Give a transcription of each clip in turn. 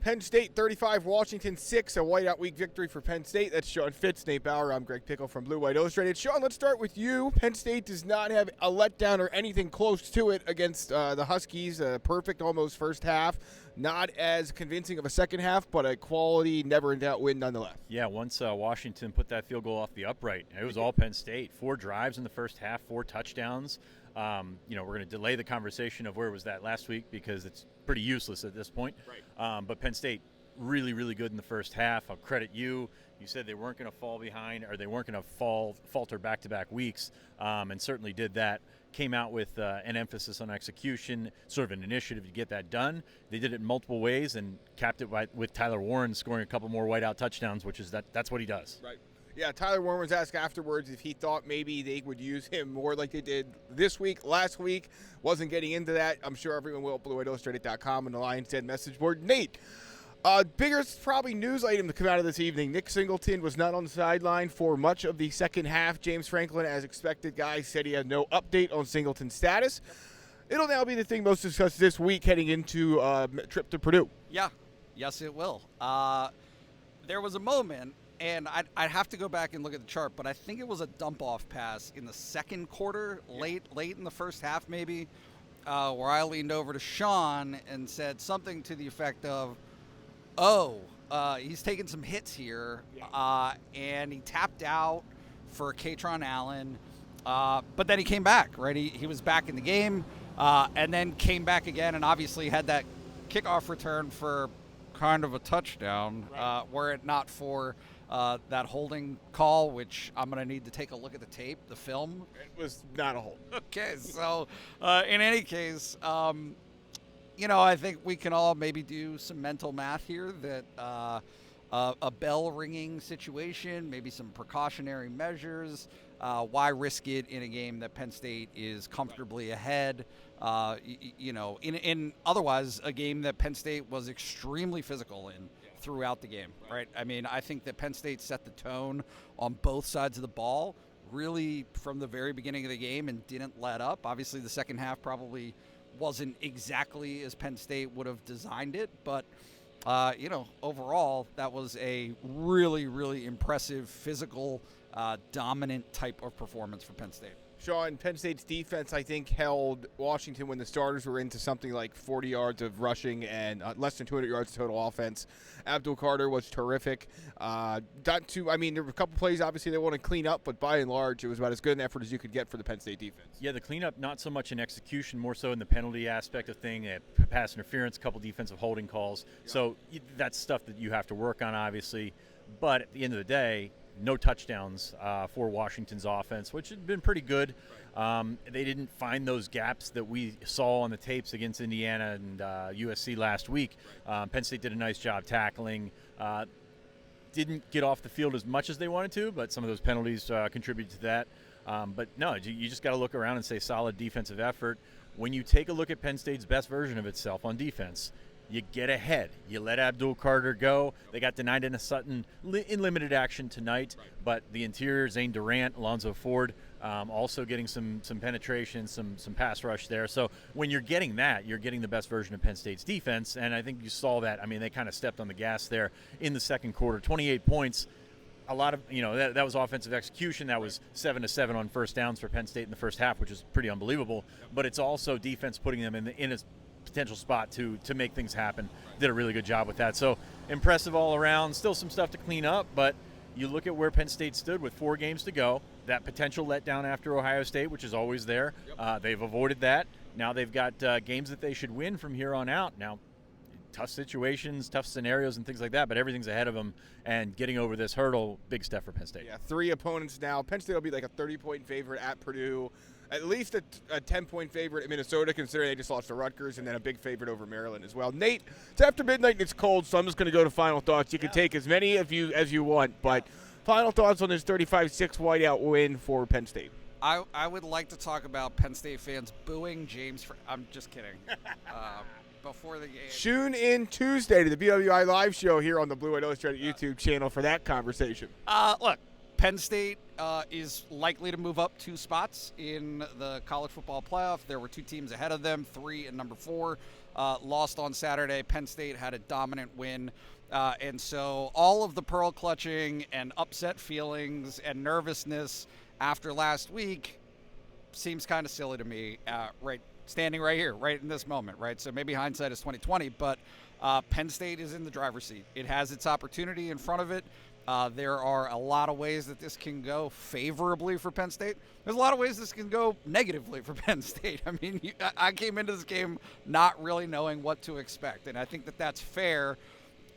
Penn State 35, Washington 6, a whiteout week victory for Penn State. That's Sean Fitz, Nate Bauer. I'm Greg Pickel from Blue White Illustrated. Sean, let's start with you. Penn State does not have a letdown or anything close to it against the Huskies. A perfect almost first half. Not as convincing of a second half, but a quality, never-in-doubt win nonetheless. Yeah, once Washington put that field goal off the upright, it was all Penn State. 4 drives in the first half, 4 touchdowns. We're going to delay the conversation of where was that last week because it's pretty useless at this point. Right. But Penn State really, really good in the first half. I'll credit you. You said they weren't going to fall behind or they weren't going to falter back-to-back weeks, and certainly did that. Came out with an emphasis on execution, sort of an initiative to get that done. They did it in multiple ways and capped it with Tyler Warren scoring a couple more whiteout touchdowns, which is that's what he does. Right. Yeah, Tyler Warren was asked afterwards if he thought maybe they would use him more like they did this week, last week. Wasn't getting into that. I'm sure everyone will at BlueWhiteIllustrated.com and the Lions Den message board. Nate, biggest probably news item to come out of this evening. Nick Singleton was not on the sideline for much of the second half. James Franklin, as expected, guys said he had no update on Singleton's status. It'll now be the thing most discussed this week heading into a trip to Purdue. Yeah. Yes, it will. There was a moment, and I'd have to go back and look at the chart, but I think it was a dump-off pass in the second quarter, late in the first half maybe, where I leaned over to Sean and said something to the effect of, he's taking some hits here, and he tapped out for Katron Allen, but then he came back, right? He was back in the game, and then came back again, and obviously had that kickoff return for kind of a touchdown, were it not for that holding call, which I'm going to need to take a look at the tape, the film. It was not a hold. Okay, so in any case, I think we can all maybe do some mental math here that a bell ringing situation, maybe some precautionary measures. Why risk it in a game that Penn State is comfortably ahead? In otherwise a game that Penn State was extremely physical in throughout the game, right? I mean, I think that Penn State set the tone on both sides of the ball really from the very beginning of the game and didn't let up. Obviously, the second half probably wasn't exactly as Penn State would have designed it, but overall, that was a really, really impressive, physical, dominant type of performance for Penn State. Sean, Penn State's defense, I think, held Washington when the starters were into something like 40 yards of rushing and less than 200 yards total offense. Abdul Carter was terrific. There were a couple plays, obviously, they want to clean up, but by and large, it was about as good an effort as you could get for the Penn State defense. Yeah, the cleanup, not so much in execution, more so in the penalty aspect of thing, pass interference, a couple defensive holding calls. Yeah. So that's stuff that you have to work on, obviously. But at the end of the day, no touchdowns for Washington's offense, which had been pretty good. They didn't find those gaps that we saw on the tapes against Indiana and USC last week. Penn State did a nice job tackling. Didn't get off the field as much as they wanted to, but some of those penalties contributed to that. But no, you just got to look around and say solid defensive effort. When you take a look at Penn State's best version of itself on defense, you get ahead. You let Abdul Carter go. They got denied in Sutton in limited action tonight, but the interior, Zane Durant, Alonzo Ford, also getting some penetration, some pass rush there. So when you're getting that, you're getting the best version of Penn State's defense, and I think you saw that. I mean, they kind of stepped on the gas there in the second quarter. 28 points. A lot of, that was offensive execution. That was 7-7 on first downs for Penn State in the first half, which is pretty unbelievable. But it's also defense putting them in a potential spot to make things happen. Did a really good job with that. So impressive all around. Still some stuff to clean up, but you look at where Penn State stood with 4 games to go. That potential letdown after Ohio State, which is always there. They've avoided that. Now they've got games that they should win from here on out. Now, tough situations, tough scenarios, and things like that, but everything's ahead of them, and getting over this hurdle, big step for Penn State. Yeah, 3 opponents now. Penn State will be like a 30-point favorite at Purdue, at least a 10-point favorite at Minnesota, considering they just lost to Rutgers, and then a big favorite over Maryland as well. Nate, it's after midnight and it's cold, so I'm just going to go to final thoughts. You can take as many of you as you want, but final thoughts on this 35-6 whiteout win for Penn State. I would like to talk about Penn State fans booing James. I'm just kidding. Before the game. Tune in Tuesday to the BWI Live show here on the Blue White Illustrated YouTube channel for that conversation. Look, Penn State is likely to move up 2 spots in the college football playoff. There were 2 teams ahead of them, 3 and number 4. Lost on Saturday. Penn State had a dominant win. And so all of the pearl clutching and upset feelings and nervousness after last week seems kind of silly to me, standing right here, right in this moment, right? So maybe hindsight is 20/20, but Penn State is in the driver's seat. It has its opportunity in front of it. There are a lot of ways that this can go favorably for Penn State. There's a lot of ways this can go negatively for Penn State. I mean, I came into this game not really knowing what to expect, and I think that that's fair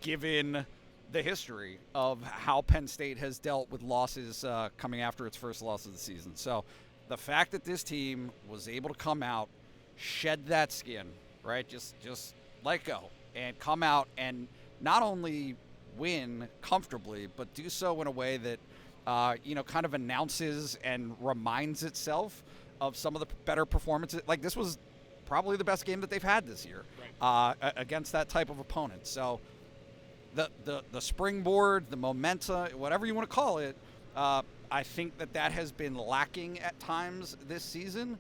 given the history of how Penn State has dealt with losses coming after its first loss of the season. So the fact that this team was able to come out, shed that skin, right, just let go, and come out and not only win comfortably, but do so in a way that, kind of announces and reminds itself of some of the better performances. Like, this was probably the best game that they've had this year against that type of opponent. So the springboard, the momentum, whatever you want to call it, I think that has been lacking at times this season.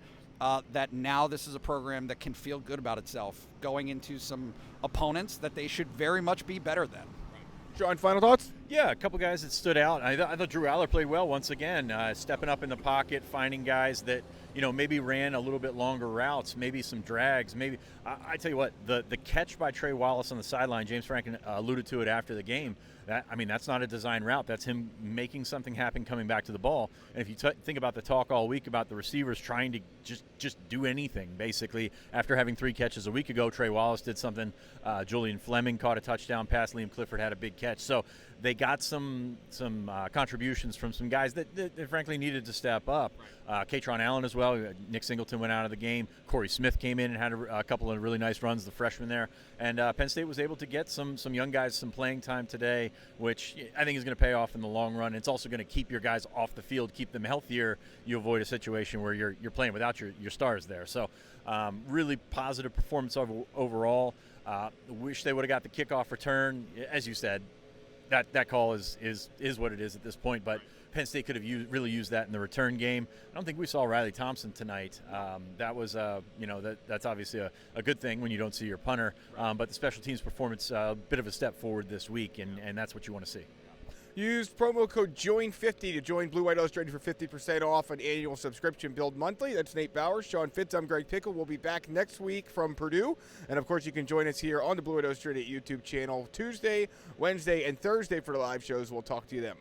That now this is a program that can feel good about itself going into some opponents that they should very much be better than. John, final thoughts? Yeah, a couple guys that stood out. I thought Drew Allar played well once again, stepping up in the pocket, finding guys that maybe ran a little bit longer routes, maybe some drags. Maybe I tell you what, the catch by Trey Wallace on the sideline, James Franklin alluded to it after the game. That's not a design route. That's him making something happen coming back to the ball. And if you think about the talk all week about the receivers trying to just do anything, basically, after having 3 catches a week ago, Trey Wallace did something. Julian Fleming caught a touchdown pass. Liam Clifford had a big catch. So they got some contributions from some guys that frankly needed to step up. Katron Allen as well. Nick Singleton went out of the game. Corey Smith came in and had a couple of really nice runs, the freshman there. And Penn State was able to get some young guys some playing time today, which I think is going to pay off in the long run. It's also going to keep your guys off the field, keep them healthier. You avoid a situation where you're playing without your stars there. So really positive performance overall. Wish they would have got the kickoff return. As you said, that call is what it is at this point, but Penn State could have really used that in the return game. I don't think we saw Riley Thompson tonight. That was that's obviously a good thing when you don't see your punter, but the special teams performance a bit of a step forward this week, and that's what you want to see. Use promo code JOIN50 to join Blue White Illustrated for 50% off an annual subscription billed monthly. That's Nate Bauer, Sean Fitz. I'm Greg Pickel. We'll be back next week from Purdue. And, of course, you can join us here on the Blue White Illustrated YouTube channel Tuesday, Wednesday, and Thursday for the live shows. We'll talk to you then.